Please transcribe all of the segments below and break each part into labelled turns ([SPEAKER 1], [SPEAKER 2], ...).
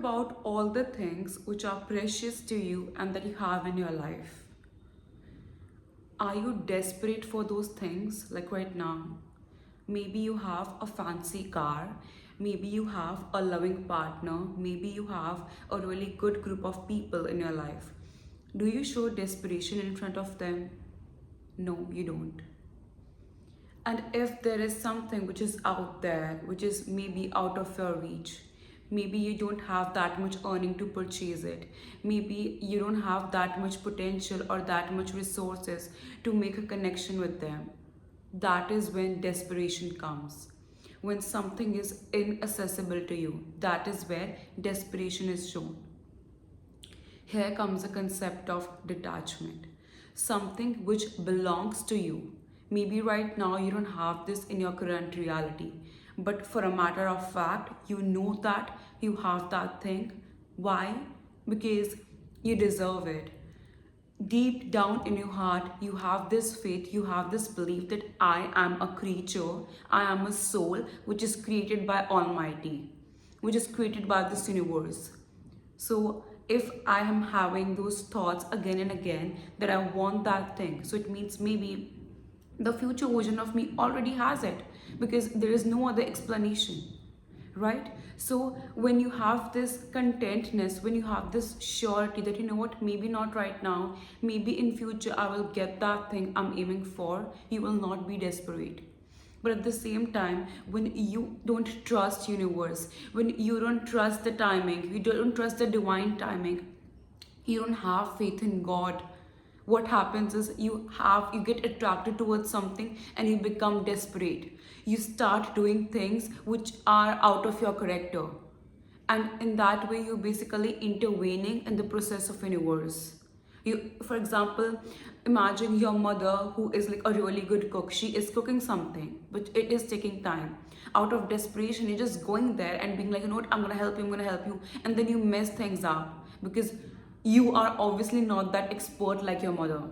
[SPEAKER 1] about all the things which are precious to you and that you have in your life. Are you desperate for those things like right now? Maybe you have a fancy car, maybe you have a loving partner, maybe you have a really good group of people in your life. Do you show desperation in front of them? No, you don't. And if there is something which is out there, which is maybe out of your reach, maybe you don't have that much earning to purchase it, maybe you don't have that much potential or that much resources to make a connection with them, that is when desperation comes. When something is inaccessible to you, that is where desperation is shown. Here comes the concept of detachment. Something which belongs to you. Maybe right now you don't have this in your current reality, but for a matter of fact, you know that you have that thing. Why? Because you deserve it. Deep down in your heart, you have this faith, you have this belief that I am a creature, I am a soul which is created by Almighty, which is created by this universe. So if I am having those thoughts again and again that I want that thing, so it means maybe the future version of me already has it because there is no other explanation, right? So when you have this contentness, when you have this surety that you know what, maybe not right now, maybe in future I will get that thing I'm aiming for, you will not be desperate. But at the same time, when you don't trust universe, when you don't trust the timing, you don't trust the divine timing, you don't have faith in God, what happens is you get attracted towards something and you become desperate. You start doing things which are out of your character, and in that way you're basically intervening in the process of universe. You, for example, imagine your mother who is like a really good cook. She is cooking something but it is taking time. Out of desperation you're just going there and being like, you know what, I'm gonna help you, I'm gonna help you, and then you mess things up because you are obviously not that expert like your mother.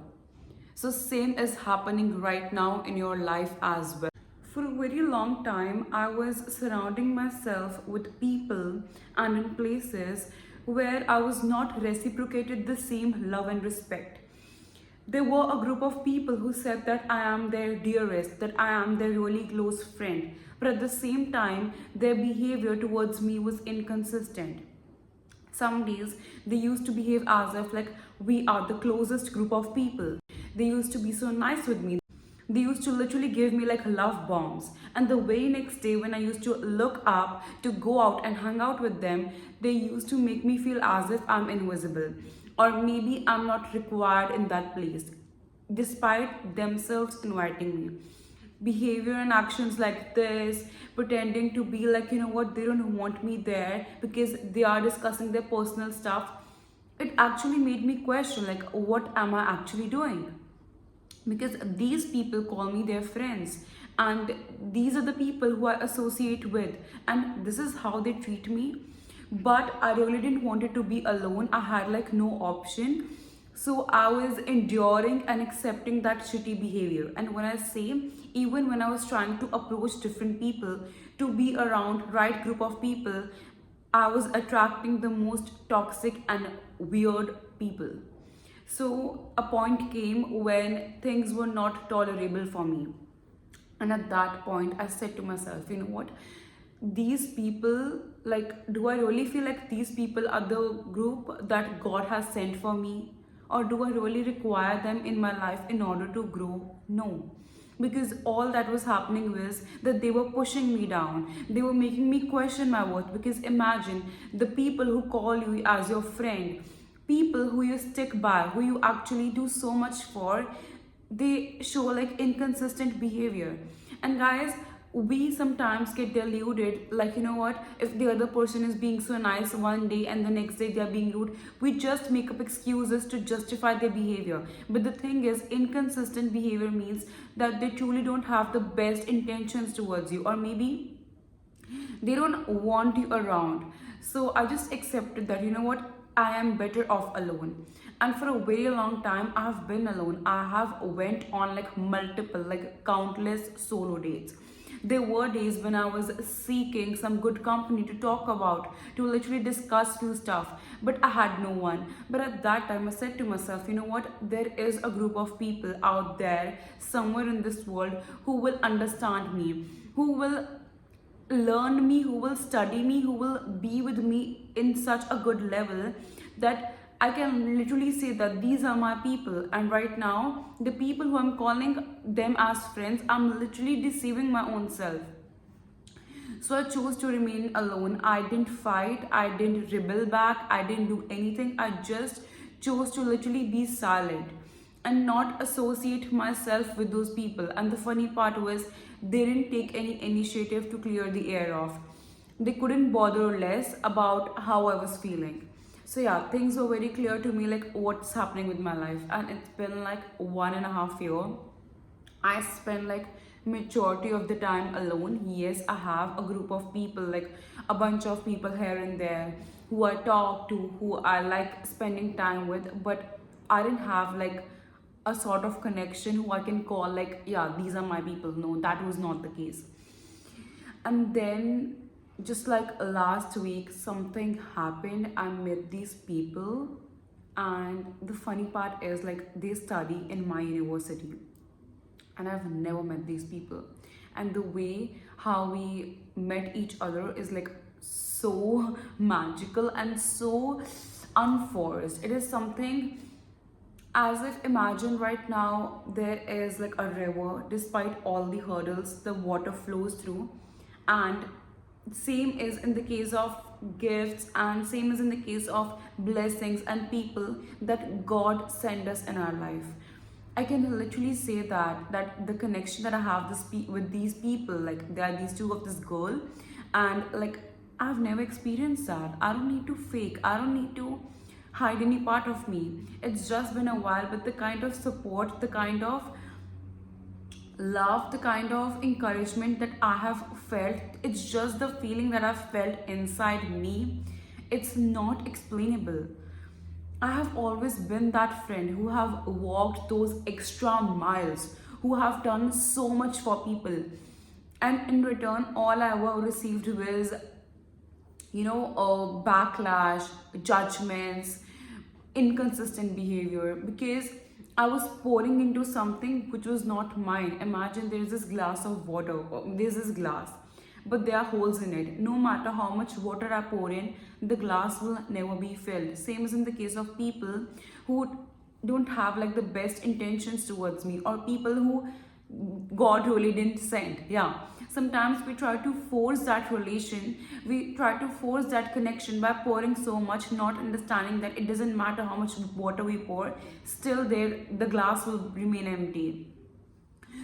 [SPEAKER 1] So same is happening right now in your life as well. For a very long time, I was surrounding myself with people and in places where I was not reciprocated the same love and respect. There were a group of people who said that I am their dearest, that I am their really close friend, but at the same time, their behavior towards me was inconsistent. Some days they used to behave as if like we are the closest group of people. They used to be so nice with me. They used to literally give me like love bombs. And the very next day, when I used to look up to go out and hang out with them, they used to make me feel as if I'm invisible. Or maybe I'm not required in that place, despite themselves inviting me. Behavior and actions like this, pretending to be like, you know what, they don't want me there because they are discussing their personal stuff. It actually made me question, like, what am I actually doing? Because these people call me their friends and these are the people who I associate with, and this is how they treat me. But I really didn't want it to be alone. I had like no option, so I was enduring and accepting that shitty behavior. And when I say, even when I was trying to approach different people to be around right group of people, I was attracting the most toxic and weird people. So a point came when things were not tolerable for me. And at that point, I said to myself, you know what? These people, like, do I really feel like these people are the group that God has sent for me? Or do I really require them in my life in order to grow? No. Because all that was happening was that they were pushing me down. They were making me question my worth. Because imagine the people who call you as your friend, people who you stick by, who you actually do so much for, they show like inconsistent behavior. And guys, we sometimes get deluded, like, you know what, if the other person is being so nice one day and the next day they are being rude, we just make up excuses to justify their behavior. But the thing is, inconsistent behavior means that they truly don't have the best intentions towards you, or maybe they don't want you around. So I just accepted that, you know what, I am better off alone. And for a very long time I have been alone. I have went on like multiple, like countless solo dates. There were days when I was seeking some good company to talk about, to literally discuss few stuff, but I had no one. But at that time, I said to myself, you know what? There is a group of people out there, somewhere in this world, who will understand me, who will learn me, who will study me, who will be with me in such a good level that I can literally say that these are my people. And right now, the people who I'm calling them as friends, I'm literally deceiving my own self. So I chose to remain alone. I didn't fight, I didn't rebel back, I didn't do anything. I just chose to literally be silent and not associate myself with those people. And the funny part was, they didn't take any initiative to clear the air off. They couldn't bother less about how I was feeling. So yeah, things were very clear to me like what's happening with my life. And it's been like 1.5 years. I spend like majority of the time alone. Yes, I have a group of people, like a bunch of people here and there who I talk to, who I like spending time with, but I didn't have like a sort of connection who I can call like, yeah, these are my people. No, that was not the case. And then just like last week, something happened. I met these people, and the funny part is like they study in my university and I've never met these people. And the way how we met each other is like so magical and so unforced. It is something as if imagine right now there is like a river, despite all the hurdles, the water flows through, and same is in the case of gifts, and same is in the case of blessings and people that God send us in our life. I can literally say that the connection that I have with these people, like there are these two of this girl, and like I've never experienced that. I don't need to fake. I don't need to hide any part of me. It's just been a while, but the kind of support, the kind of love, the kind of encouragement that I have felt, it's just the feeling that I've felt inside me. It's not explainable. I have always been that friend who have walked those extra miles, who have done so much for people. And in return, all I ever received was, backlash, judgments, inconsistent behavior, because I was pouring into something which was not mine. Imagine there's this glass of water, there's this glass, but there are holes in it. No matter how much water I pour in, the glass will never be filled. Same as in the case of people who don't have like the best intentions towards me, or people who God really didn't send. Yeah. Sometimes we try to force that relation, we try to force that connection by pouring so much, not understanding that it doesn't matter how much water we pour, still there the glass will remain empty.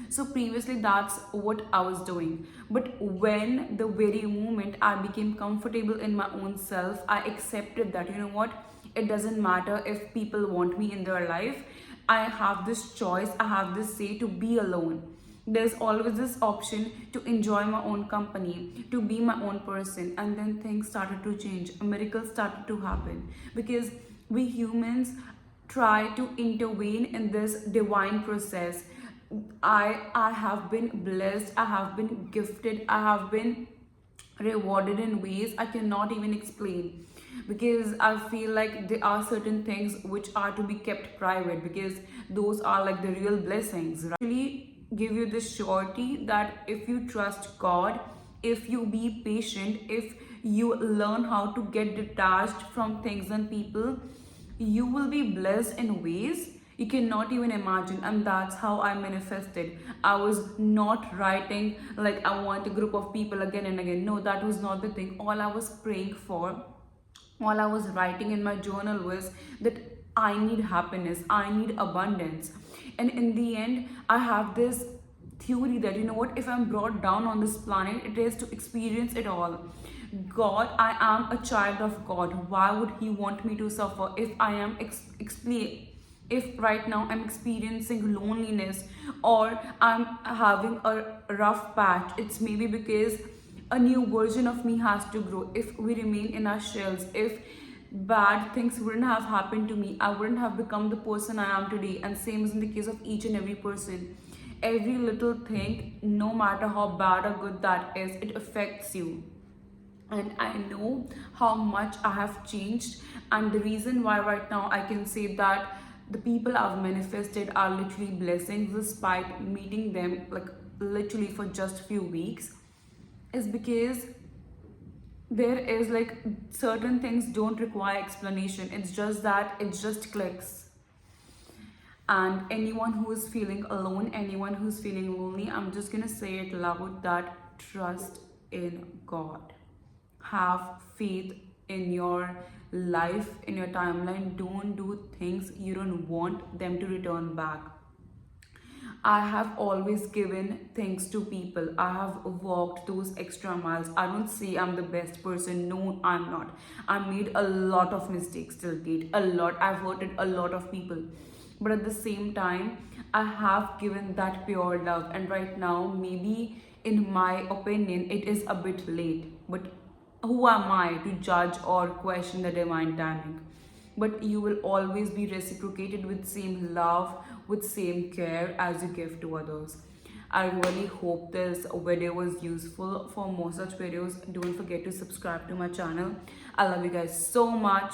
[SPEAKER 1] So previously that's what I was doing. But when the very moment I became comfortable in my own self, I accepted that, you know what, it doesn't matter if people want me in their life. I have this choice, I have this say to be alone. There's always this option to enjoy my own company, to be my own person. And then things started to change. Miracles started to happen, because we humans try to intervene in this divine process. I have been blessed, I have been gifted, I have been rewarded in ways I cannot even explain, because I feel like there are certain things which are to be kept private, because those are like the real blessings, right? Really give you this surety that if you trust God, if you be patient, if you learn how to get detached from things and people, you will be blessed in ways you cannot even imagine. And that's how I manifested. I was not writing like I want a group of people again and again. No, that was not the thing. All I was praying for, all I was writing in my journal was that I need happiness, I need abundance. And in the end, I have this theory that, you know what, if I'm brought down on this planet, it is to experience it all. God, I am a child of God. Why would He want me to suffer if I am if right now I'm experiencing loneliness, or I'm having a rough patch? It's maybe because a new version of me has to grow. If we remain in our shells, if bad things wouldn't have happened to me, I wouldn't have become the person I am today. And same is in the case of each and every person. every little thing, no matter how bad or good that is, it affects you. And I know how much I have changed, and the reason why right now I can say that the people I've manifested are literally blessings despite meeting them like literally for just few weeks, is because there is like certain things don't require explanation. It's just that it just clicks. And anyone who is feeling alone, anyone who's feeling lonely, I'm just gonna say it loud that trust in God. Have faith in your life, in your timeline. Don't do things you don't want them to return back. I have always given things to people. I have walked those extra miles. I don't say I'm the best person. No, I'm not. I made a lot of mistakes till date. A lot. I've hurted a lot of people. But at the same time, I have given that pure love. And right now, maybe in my opinion, it is a bit late. But who am I to judge or question the divine timing? But you will always be reciprocated with same love, with same care as you give to others. I really hope this video was useful. For more such videos, don't forget to subscribe to my channel. I love you guys so much.